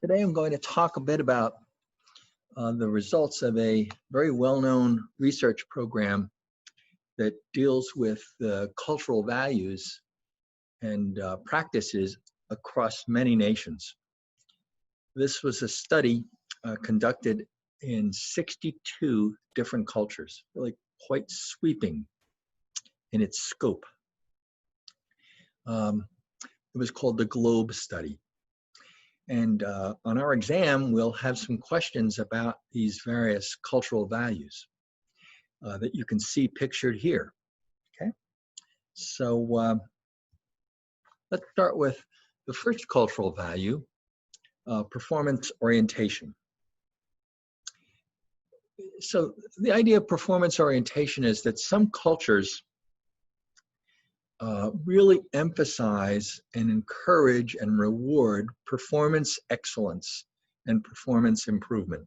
Today I'm going to talk a bit about the results of a very well-known research program that deals with the cultural values and practices across many nations. This was a study conducted in 62 different cultures, really quite sweeping in its scope. It was called the GLOBE study. And on our exam, we'll have some questions about these various cultural values that you can see pictured here. Okay, so let's start with the first cultural value, performance orientation. So the idea of performance orientation is that some cultures really emphasize and encourage and reward performance excellence and performance improvement.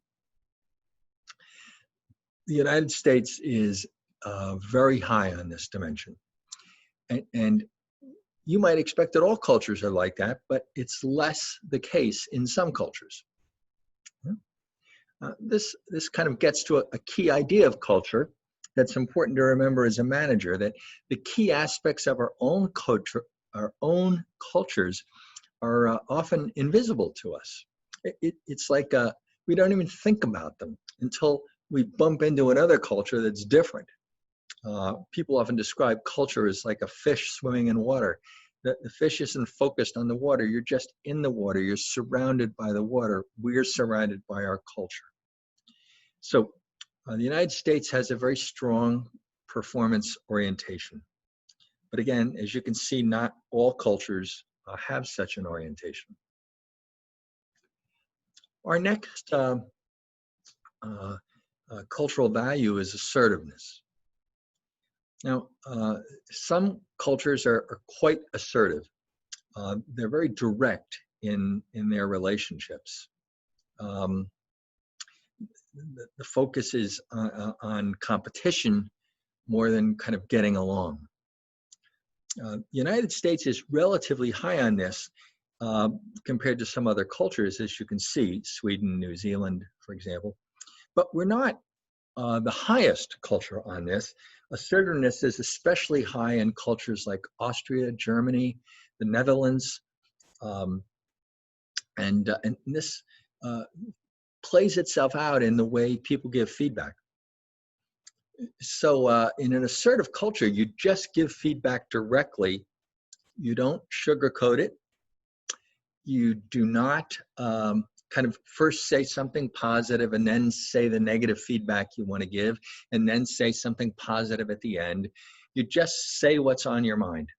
The United States is very high on this dimension. And you might expect that all cultures are like that, but it's less the case in some cultures. This kind of gets to a key idea of culture that's important to remember as a manager, that the key aspects of our own culture, our own cultures, are often invisible to us. It's like we don't even think about them until we bump into another culture that's different. People often describe culture as like a fish swimming in water. The fish isn't focused on the water. You're just in the water. You're surrounded by the water. We're surrounded by our culture. So the United States has a very strong performance orientation. But again, as you can see, not all cultures have such an orientation. Our next cultural value is assertiveness. Now, some cultures are quite assertive. They're very direct in their relationships. The focus is on competition more than kind of getting along. The United States is relatively high on this compared to some other cultures, as you can see, Sweden, New Zealand, for example. But we're not the highest culture on this. Assertiveness is especially high in cultures like Austria, Germany, the Netherlands, and this plays itself out in the way people give feedback. So in an assertive culture, you just give feedback directly. You don't sugarcoat it. You do not kind of first say something positive and then say the negative feedback you want to give, and then say something positive at the end. You just say what's on your mind.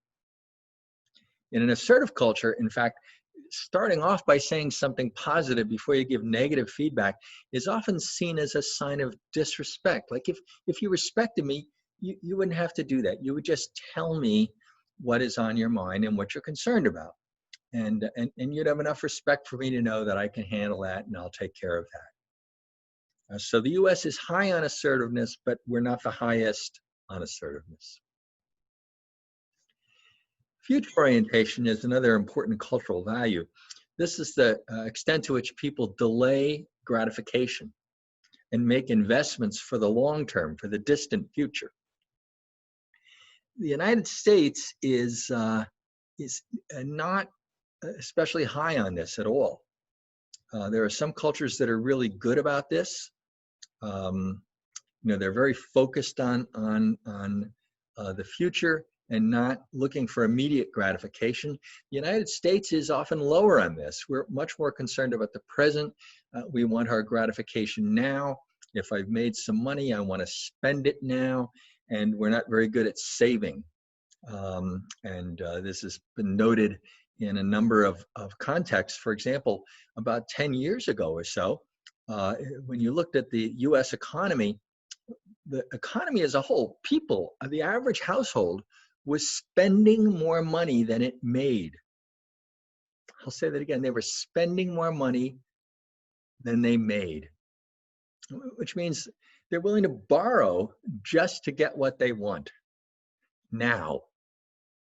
In an assertive culture, in fact, starting off by saying something positive before you give negative feedback is often seen as a sign of disrespect. Like if you respected me, you wouldn't have to do that. You would just tell me what is on your mind and what you're concerned about. And you'd have enough respect for me to know that I can handle that and I'll take care of that. So the US is high on assertiveness, but we're not the highest on assertiveness. Future orientation is another important cultural value. This is the extent to which people delay gratification and make investments for the long term, for the distant future. The United States is not especially high on this at all. There are some cultures that are really good about this. They're very focused on the future and not looking for immediate gratification. The United States is often lower on this. We're much more concerned about the present. We want our gratification now. If I've made some money, I want to spend it now. And we're not very good at saving. This has been noted in a number of contexts. For example, about 10 years ago or so, when you looked at the US economy, the economy as a whole, people, the average household was spending more money than it made. I'll say that again. They were spending more money than they made, which means they're willing to borrow just to get what they want now,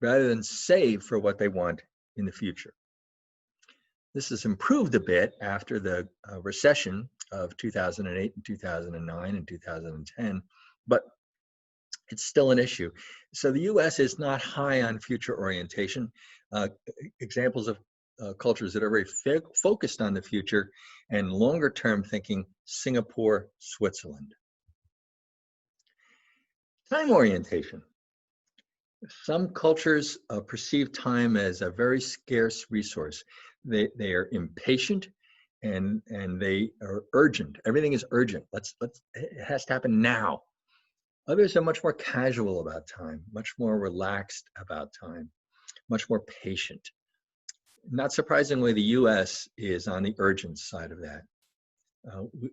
rather than save for what they want in the future. This has improved a bit after the recession of 2008 and 2009 and 2010, but it's still an issue. So the US is not high on future orientation. Examples of cultures that are very focused on the future and longer term thinking: Singapore, Switzerland. Time orientation. Some cultures perceive time as a very scarce resource. They are impatient and they are urgent. Everything is urgent. It has to happen now. Others are much more casual about time, much more relaxed about time, much more patient. Not surprisingly, the US is on the urgent side of that.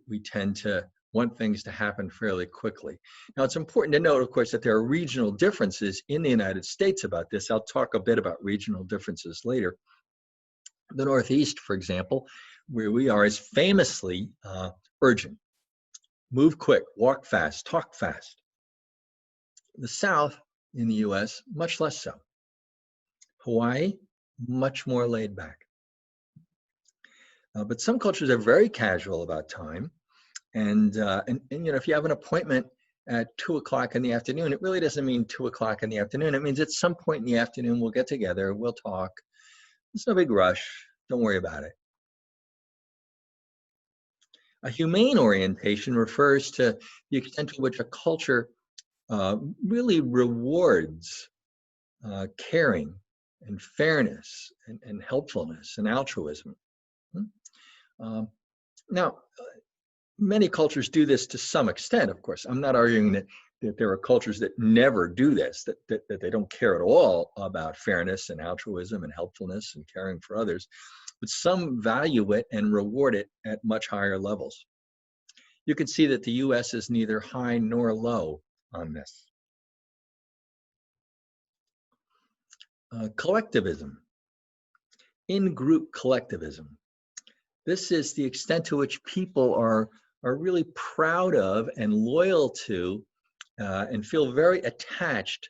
We tend to want things to happen fairly quickly. Now, it's important to note, of course, that there are regional differences in the United States about this. I'll talk a bit about regional differences later. The Northeast, for example, where we are, is famously urgent. Move quick, walk fast, talk fast. The South in the US, much less so. Hawaii, much more laid back. But some cultures are very casual about time. And you know, if you have an appointment at 2 o'clock in the afternoon, it really doesn't mean 2 o'clock in the afternoon. It means at some point in the afternoon, we'll get together, we'll talk. It's no big rush. Don't worry about it. A humane orientation refers to the extent to which a culture really rewards caring and fairness and helpfulness and altruism. Now, many cultures do this to some extent, of course. I'm not arguing that there are cultures that never do this, that they don't care at all about fairness and altruism and helpfulness and caring for others, but some value it and reward it at much higher levels. You can see that the US is neither high nor low on this. Collectivism, in-group collectivism. This is the extent to which people are really proud of and loyal to and feel very attached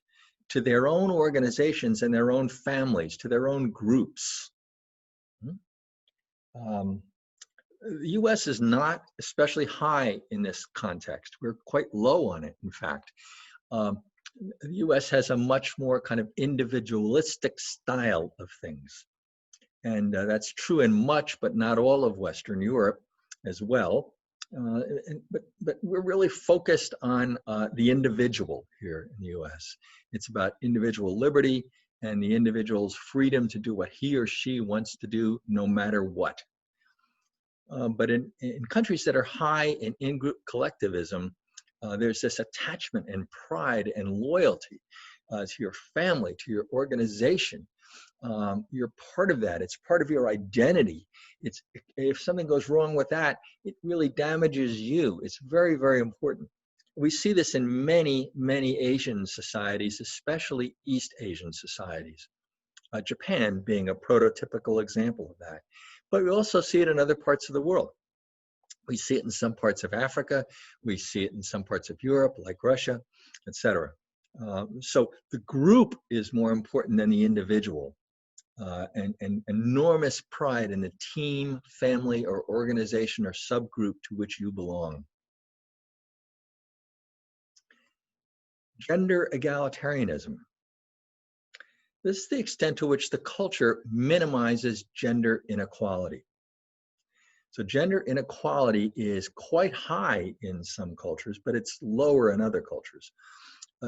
to their own organizations and their own families, to their own groups. The US is not especially high in this context. We're quite low on it, in fact. The US has a much more kind of individualistic style of things. And that's true in much, but not all of Western Europe as well. But we're really focused on the individual here in the US. It's about individual liberty and the individual's freedom to do what he or she wants to do, no matter what. But in countries that are high in in-group collectivism, there's this attachment and pride and loyalty to your family, to your organization. You're part of that. It's part of your identity. If something goes wrong with that, it really damages you. It's very, very important. We see this in many, many Asian societies, especially East Asian societies. Japan being a prototypical example of that. But we also see it in other parts of the world. We see it in some parts of Africa. We see it in some parts of Europe, like Russia, etc. So the group is more important than the individual. And enormous pride in the team, family, or organization or subgroup to which you belong. Gender egalitarianism. This is the extent to which the culture minimizes gender inequality. So gender inequality is quite high in some cultures, but it's lower in other cultures.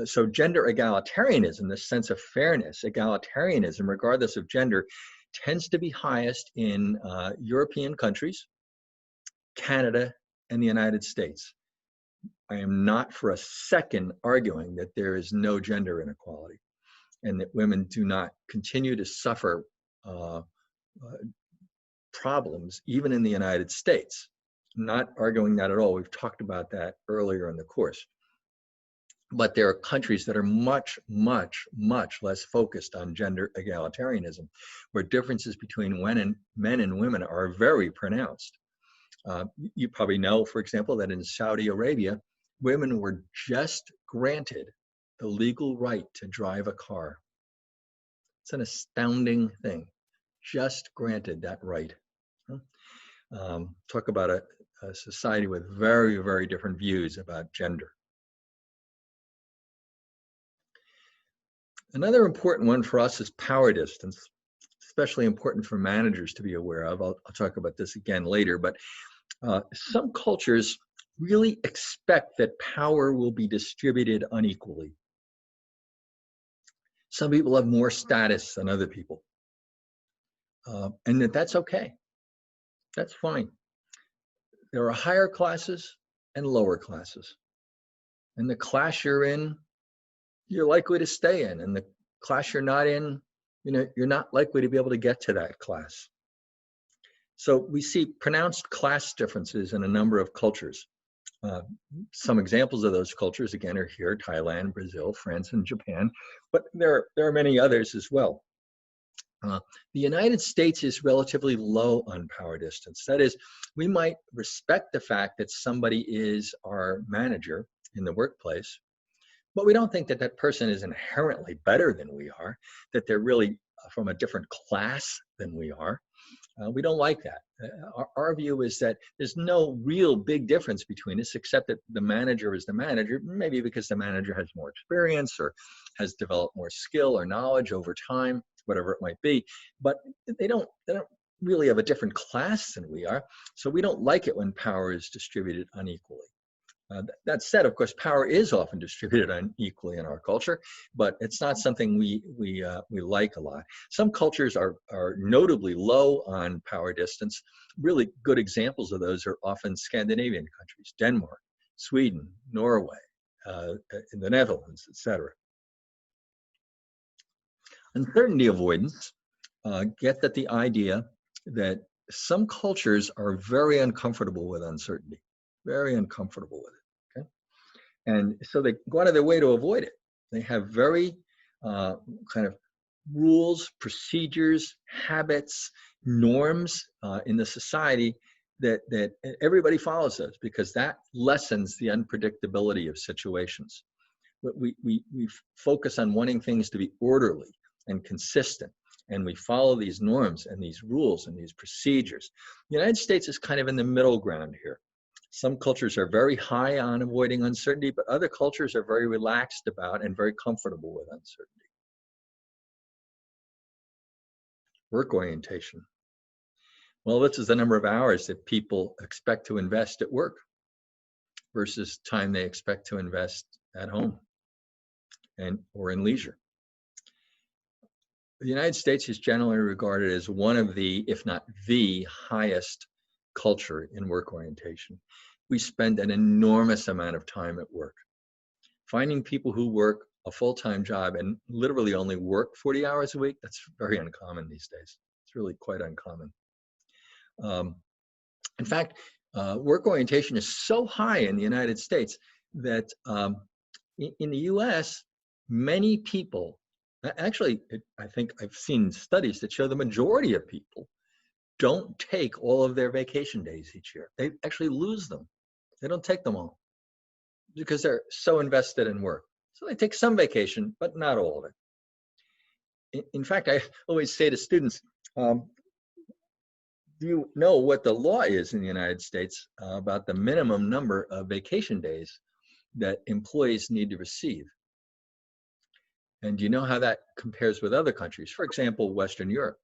So gender egalitarianism, this sense of fairness, egalitarianism, regardless of gender, tends to be highest in European countries, Canada, and the United States. I am not for a second arguing that there is no gender inequality and that women do not continue to suffer problems, even in the United States. I'm not arguing that at all. We've talked about that earlier in the course. But there are countries that are much, much, much less focused on gender egalitarianism, where differences between men and women are very pronounced. You probably know, for example, that in Saudi Arabia, women were just granted the legal right to drive a car. It's an astounding thing, just granted that right. talk about a society with very, very different views about gender. Another important one for us is power distance, especially important for managers to be aware of. I'll talk about this again later, but some cultures really expect that power will be distributed unequally. Some people have more status than other people, and that's okay. That's fine. There are higher classes and lower classes. And the class you're in, you're likely to stay in. And the class you're not in, you're not likely to be able to get to that class. So we see pronounced class differences in a number of cultures. Some examples of those cultures, again, are here: Thailand, Brazil, France, and Japan. But there are many others as well. The United States is relatively low on power distance. That is, we might respect the fact that somebody is our manager in the workplace, but we don't think that that person is inherently better than we are, that they're really from a different class than we are. We don't like that. Our view is that there's no real big difference between us, except that the manager is the manager, maybe because the manager has more experience or has developed more skill or knowledge over time, whatever it might be. But they don't really have a different class than we are. So we don't like it when power is distributed unequally. That said, of course, power is often distributed unequally in our culture, but it's not something we like a lot. Some cultures are notably low on power distance. Really good examples of those are often Scandinavian countries: Denmark, Sweden, Norway, in the Netherlands, etc. Uncertainty avoidance, get that the idea that some cultures are very uncomfortable with uncertainty, very uncomfortable with it. And so they go out of their way to avoid it. They have very kind of rules, procedures, habits, norms in the society that everybody follows those, because that lessens the unpredictability of situations. We focus on wanting things to be orderly and consistent, and we follow these norms and these rules and these procedures. The United States is kind of in the middle ground here. Some cultures are very high on avoiding uncertainty, but other cultures are very relaxed about and very comfortable with uncertainty. Work orientation. Well, this is the number of hours that people expect to invest at work versus time they expect to invest at home or in leisure. The United States is generally regarded as one of the, if not the highest culture in work orientation. We spend an enormous amount of time at work. Finding people who work a full-time job and literally only work 40 hours a week, that's very uncommon these days. It's really quite uncommon. In fact, work orientation is so high in the United States that in the US, many people, actually, I think I've seen studies that show the majority of people don't take all of their vacation days each year. They actually lose them. They don't take them all because they're so invested in work. So they take some vacation, but not all of it. In fact, I always say to students, do you know what the law is in the United States about the minimum number of vacation days that employees need to receive? And do you know how that compares with other countries? For example, Western Europe.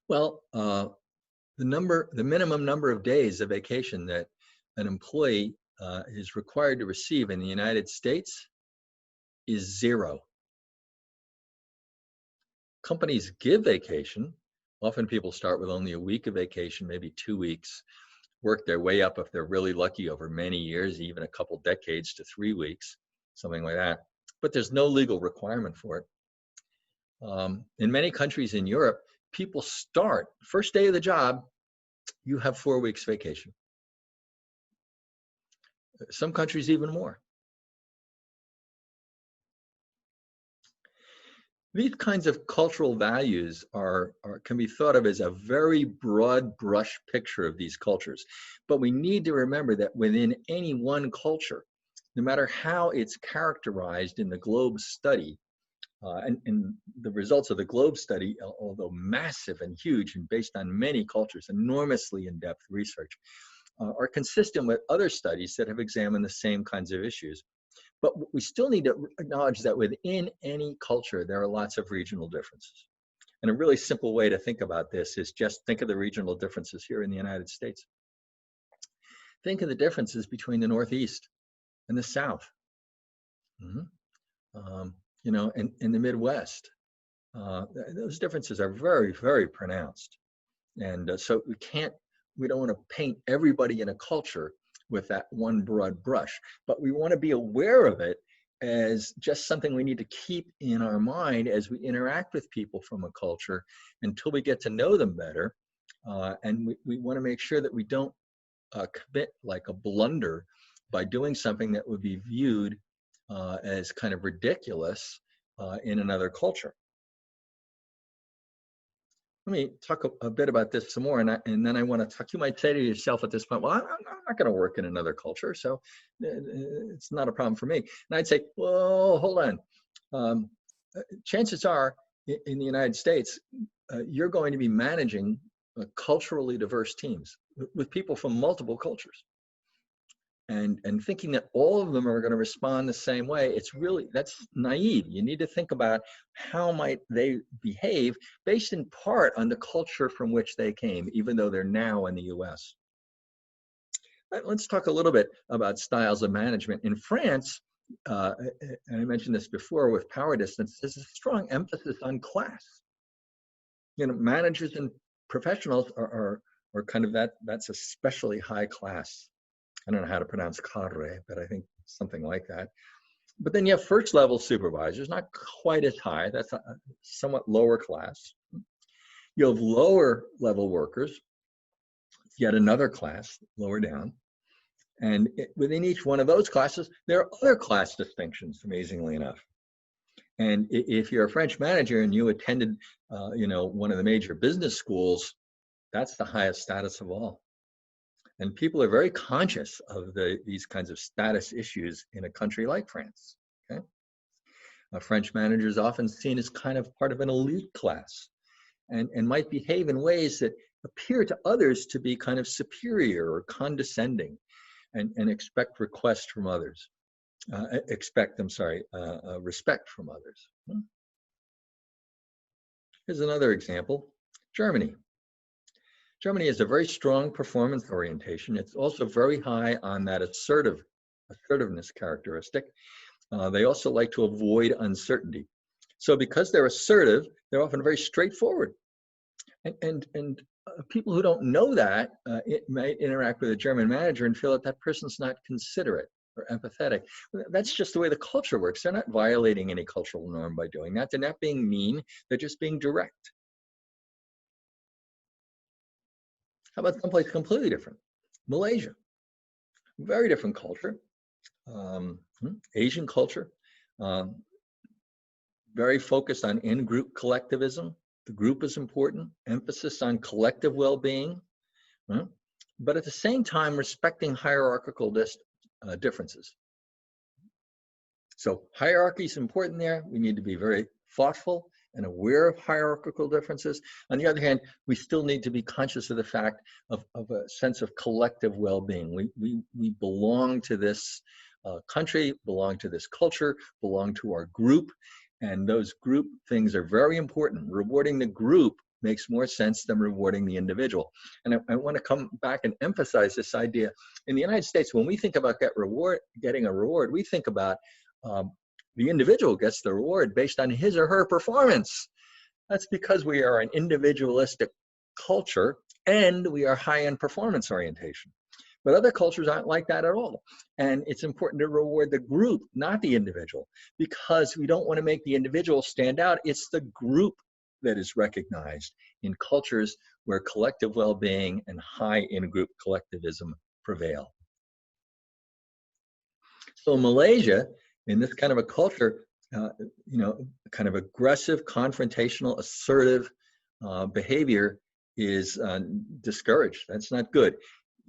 Well, the minimum number of days of vacation that an employee is required to receive in the United States is 0. Companies give vacation. Often people start with only a week of vacation, maybe 2 weeks, work their way up if they're really lucky over many years, even a couple decades, to 3 weeks, something like that. But there's no legal requirement for it. In many countries in Europe, people start, first day of the job, you have 4 weeks vacation. Some countries even more. These kinds of cultural values can be thought of as a very broad brush picture of these cultures. But we need to remember that within any one culture, no matter how it's characterized in the globe study, And the results of the Globe study, although massive and huge and based on many cultures, enormously in-depth research, are consistent with other studies that have examined the same kinds of issues. But we still need to acknowledge that within any culture, there are lots of regional differences. And a really simple way to think about this is just think of the regional differences here in the United States. Think of the differences between the Northeast and the South, you know, and in the Midwest. Those differences are very, very pronounced. And so we don't want to paint everybody in a culture with that one broad brush, but we want to be aware of it as just something we need to keep in our mind as we interact with people from a culture until we get to know them better. And we want to make sure that we don't commit like a blunder by doing something that would be viewed as kind of ridiculous in another culture. Let me talk a bit about this some more, and then I want to talk. You might say to yourself at this point, well, I'm not going to work in another culture, so it's not a problem for me. And I'd say, well, hold on. Chances are, in the United States, you're going to be managing culturally diverse teams with people from multiple cultures. And thinking that all of them are going to respond the same way, that's naive. You need to think about how might they behave based in part on the culture from which they came, even though they're now in the US. Let's talk a little bit about styles of management. In France, and I mentioned this before with power distance, there's a strong emphasis on class. You know, managers and professionals are kind of that's especially high class. I don't know how to pronounce cadre, but I think something like that. But then you have first level supervisors, not quite as high. That's a somewhat lower class. You have lower level workers, yet another class lower down. And within each one of those classes, there are other class distinctions, amazingly enough. And if you're a French manager and you attended, you know, one of the major business schools, that's the highest status of all. And people are very conscious of these kinds of status issues in a country like France. Okay? A French manager is often seen as kind of part of an elite class and might behave in ways that appear to others to be kind of superior or condescending and expect requests from others. Respect from others. Here's another example, Germany. Germany has a very strong performance orientation. It's also very high on that assertiveness characteristic. They also like to avoid uncertainty. So because they're assertive, they're often very straightforward. And people who don't know that might interact with a German manager and feel that that person's not considerate or empathetic. That's just the way the culture works. They're not violating any cultural norm by doing that. They're not being mean. They're just being direct. How about someplace completely different? Malaysia, very different culture, Asian culture, very focused on in-group collectivism. The group is important, emphasis on collective well-being, but at the same time respecting hierarchical differences. So hierarchy is important there. We need to be very thoughtful and aware of hierarchical differences. On the other hand, we still need to be conscious of the fact of a sense of collective well-being. We belong to this country, belong to this culture, belong to our group, and those group things are very important. Rewarding the group makes more sense than rewarding the individual. And I want to come back and emphasize this idea. In the United States, when we think about getting a reward, we think about the individual gets the reward based on his or her performance. That's because we are an individualistic culture and we are high in performance orientation. But other cultures aren't like that at all. And it's important to reward the group, not the individual, because we don't want to make the individual stand out. It's the group that is recognized in cultures where collective well-being and high in-group collectivism prevail. So Malaysia, in this kind of a culture, kind of aggressive, confrontational, assertive behavior is discouraged. That's not good.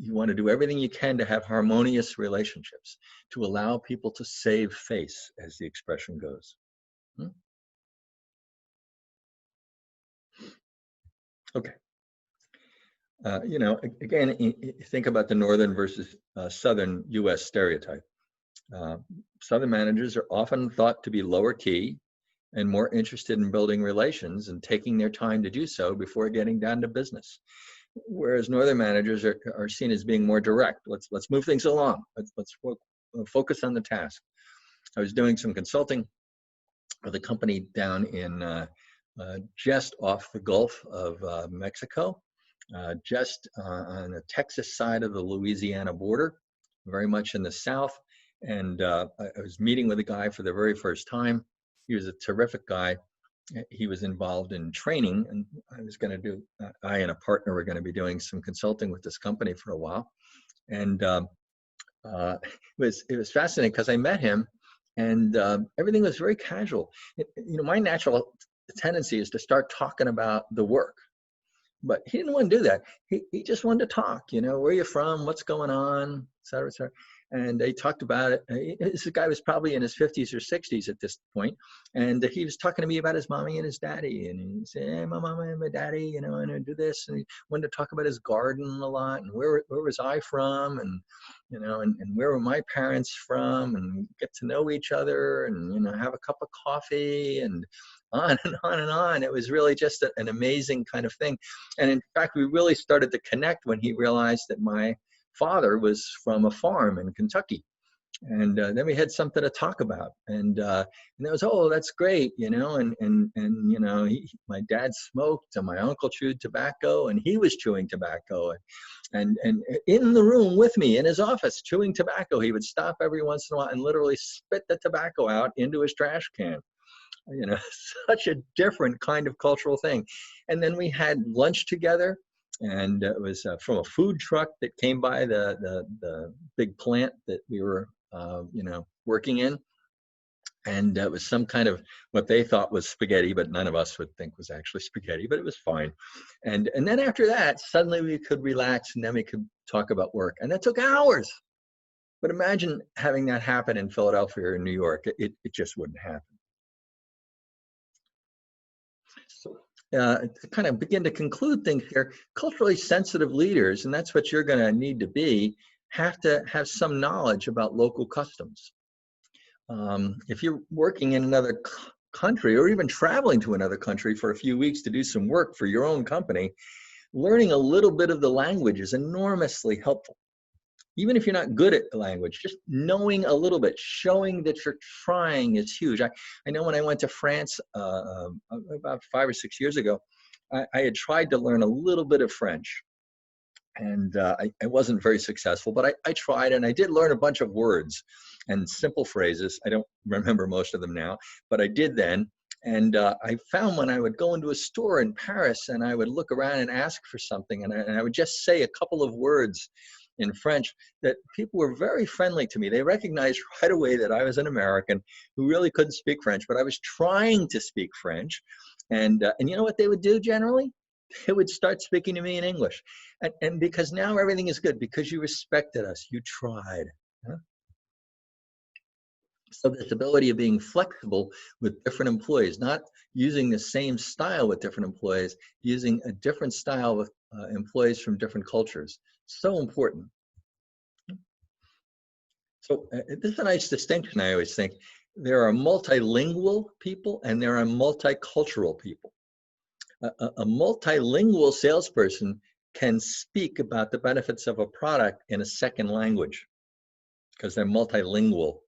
You want to do everything you can to have harmonious relationships, to allow people to save face, as the expression goes. Okay. Again, think about the northern versus southern U.S. stereotype. Uh, Southern managers are often thought to be lower key and more interested in building relations and taking their time to do so before getting down to business. Whereas Northern managers are seen as being more direct. Let's move things along. Let's focus on the task. I was doing some consulting with a company down in just off the Gulf of Mexico, just on the Texas side of the Louisiana border, very much in the south. And I was meeting with a guy for the very first time. He was a terrific guy. He was involved in training, and I was going to do, I and a partner were going to be doing some consulting with this company for a while. And it was fascinating because I met him, and everything was very casual. My natural tendency is to start talking about the work, but he didn't want to do that. He just wanted to talk. Where are you from? What's going on? Et cetera, et cetera. And they talked about it. This guy was probably in his 50s or 60s at this point, and he was talking to me about his mommy and his daddy. And he said, "Hey, my mama and my daddy, and I do this." And he wanted to talk about his garden a lot, and where was I from, and and where were my parents from, and get to know each other, and have a cup of coffee, and on and on and on. It was really just an amazing kind of thing. And in fact, we really started to connect when he realized that my father was from a farm in Kentucky. And then we had something to talk about. And it was, oh, that's great, my dad smoked, and my uncle chewed tobacco, and he was chewing tobacco. And in the room with me in his office chewing tobacco, he would stop every once in a while and literally spit the tobacco out into his trash can. Such a different kind of cultural thing. And then we had lunch together, and it was from a food truck that came by the big plant that we were working in. And it was some kind of what they thought was spaghetti, but none of us would think was actually spaghetti, but it was fine. And then after that, suddenly we could relax, and then we could talk about work. And that took hours. But imagine having that happen in Philadelphia or New York. It just wouldn't happen. So to kind of begin to conclude things here, culturally sensitive leaders, and that's what you're going to need to be, have to have some knowledge about local customs. If you're working in another country, or even traveling to another country for a few weeks to do some work for your own company, learning a little bit of the language is enormously helpful. Even if you're not good at the language, just knowing a little bit, showing that you're trying is huge. I know when I went to France about 5 or 6 years ago, I had tried to learn a little bit of French. And I wasn't very successful, but I tried, and I did learn a bunch of words and simple phrases. I don't remember most of them now, but I did then. And I found when I would go into a store in Paris and I would look around and ask for something, and I would just say a couple of words in French, that people were very friendly to me. They recognized right away that I was an American who really couldn't speak French, but I was trying to speak French. And you know what they would do generally? They would start speaking to me in English. And because now everything is good, because you respected us, you tried. Huh? So this ability of being flexible with different employees, not using the same style with different employees, using a different style with employees from different cultures. So important. So this is a nice distinction, I always think. There are multilingual people and there are multicultural people. A multilingual salesperson can speak about the benefits of a product in a second language because they're multilingual.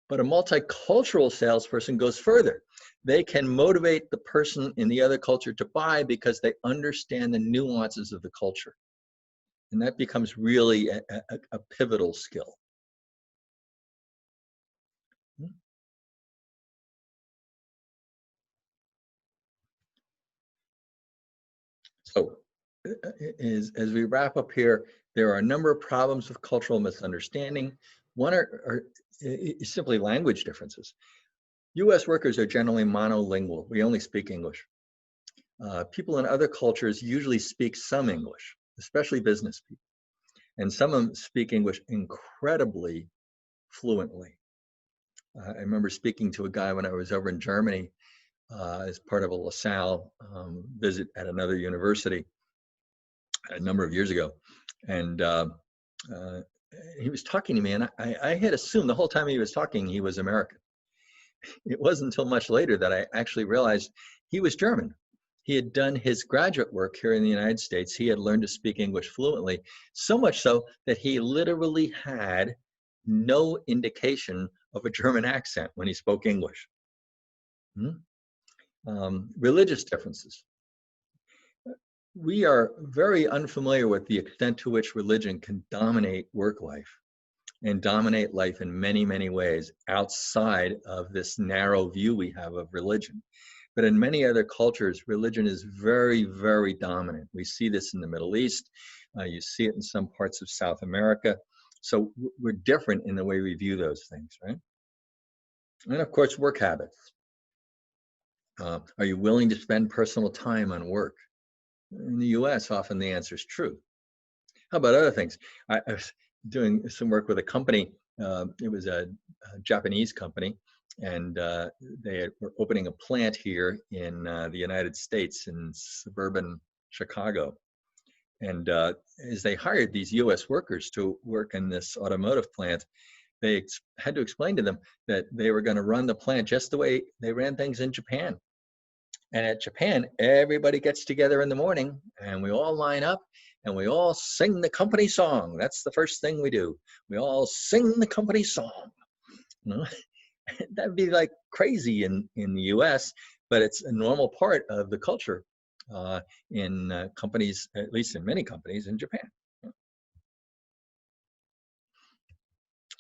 But a multicultural salesperson goes further. They can motivate the person in the other culture to buy because they understand the nuances of the culture. And that becomes really a pivotal skill. So as we wrap up here, there are a number of problems with cultural misunderstanding. One is simply language differences. US workers are generally monolingual. We only speak English. People in other cultures usually speak some English, especially business people. And some of them speak English incredibly fluently. I remember speaking to a guy when I was over in Germany as part of a LaSalle visit at another university a number of years ago. And he was talking to me, and I had assumed the whole time he was talking he was American. It wasn't until much later that I actually realized he was German. He had done his graduate work here in the United States. He had learned to speak English fluently, so much so that he literally had no indication of a German accent when he spoke English. Religious differences. We are very unfamiliar with the extent to which religion can dominate work life and dominate life in many, many ways outside of this narrow view we have of religion. But in many other cultures, religion is very, very dominant. We see this in the Middle East. You see it in some parts of South America. So we're different in the way we view those things, right? And of course, work habits. Are you willing to spend personal time on work? In the US, often the answer is true. How about other things? I was doing some work with a company. It was a Japanese company, and they were opening a plant here in the United States in suburban Chicago. And as they hired these US workers to work in this automotive plant, they had to explain to them that they were going to run the plant just the way they ran things in Japan. And at Japan, everybody gets together in the morning and we all line up and we all sing the company song. That's the first thing we do. We all sing the company song. You know? That'd be like crazy in the US, but it's a normal part of the culture in companies, at least in many companies in Japan.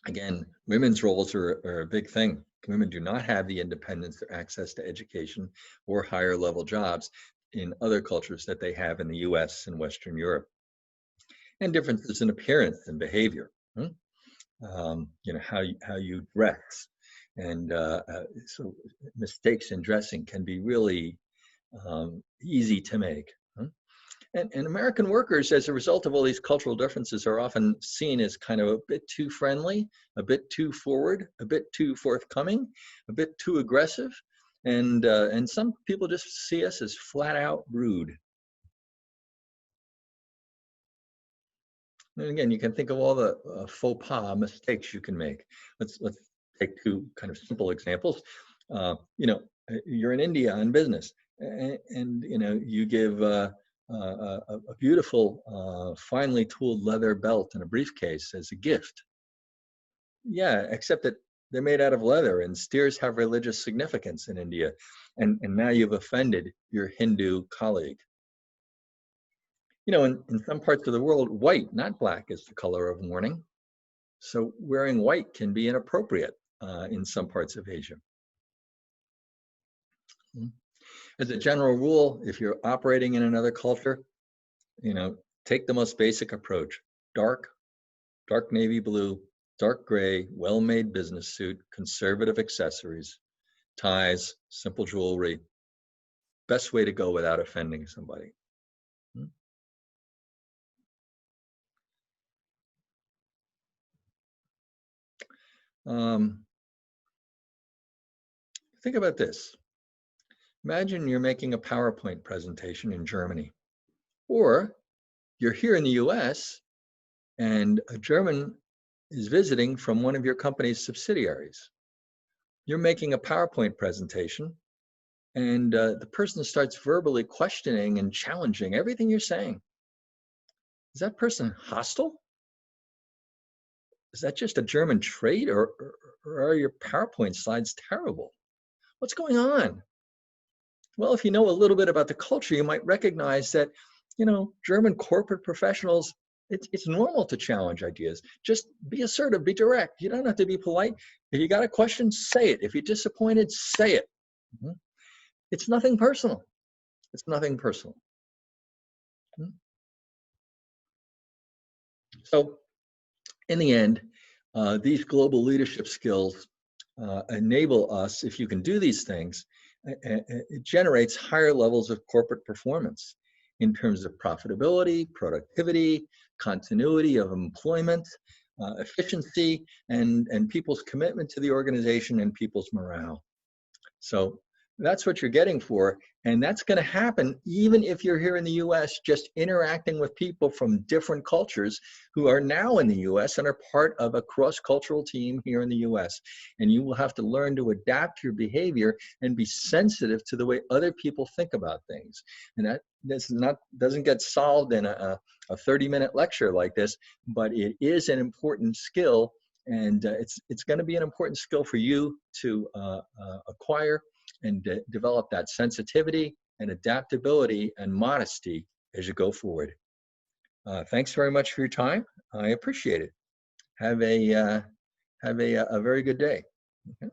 Again, women's roles are a big thing. Women do not have the independence or access to education or higher level jobs in other cultures that they have in the US and Western Europe. And differences in appearance and behavior. You know, how you dress. And so mistakes in dressing can be really easy to make. And American workers, as a result of all these cultural differences, are often seen as kind of a bit too friendly, a bit too forward, a bit too forthcoming, a bit too aggressive. And some people just see us as flat out rude. And again, you can think of all the faux pas mistakes you can make. Let's take two kind of simple examples. You know, you're in India on business, and you know, you give a beautiful, finely tooled leather belt and a briefcase as a gift. Yeah, except that they're made out of leather, and steers have religious significance in India, and now you've offended your Hindu colleague. You know, in some parts of the world, white, not black, is the color of mourning. So wearing white can be inappropriate in some parts of Asia. As a general rule, if you're operating in another culture, you know, take the most basic approach. Dark navy blue, dark gray, well-made business suit, conservative accessories, ties, simple jewelry. Best way to go without offending somebody. Think about this. Imagine you're making a PowerPoint presentation in Germany, or you're here in the US and a German is visiting from one of your company's subsidiaries. You're making a PowerPoint presentation and the person starts verbally questioning and challenging everything you're saying. Is that person hostile? Is that just a German trait, or are your PowerPoint slides terrible? What's going on? Well, if you know a little bit about the culture, you might recognize that, you know, German corporate professionals, it's normal to challenge ideas. Just be assertive, be direct. You don't have to be polite. If you got a question, say it. If you're disappointed, say it. It's nothing personal. It's nothing personal. So in the end, these global leadership skills enable us, if you can do these things, it generates higher levels of corporate performance in terms of profitability, productivity, continuity of employment, efficiency, and people's commitment to the organization and people's morale. So That's what you're getting for. And that's going to happen even if you're here in the US, just interacting with people from different cultures who are now in the US and are part of a cross-cultural team here in the US. And you will have to learn to adapt your behavior and be sensitive to the way other people think about things. And doesn't get solved in a 30-minute lecture like this, but it is an important skill. And it's going to be an important skill for you to acquire and develop that sensitivity and adaptability and modesty as you go forward. Thanks very much for your time. I appreciate it. Have a very good day. Okay.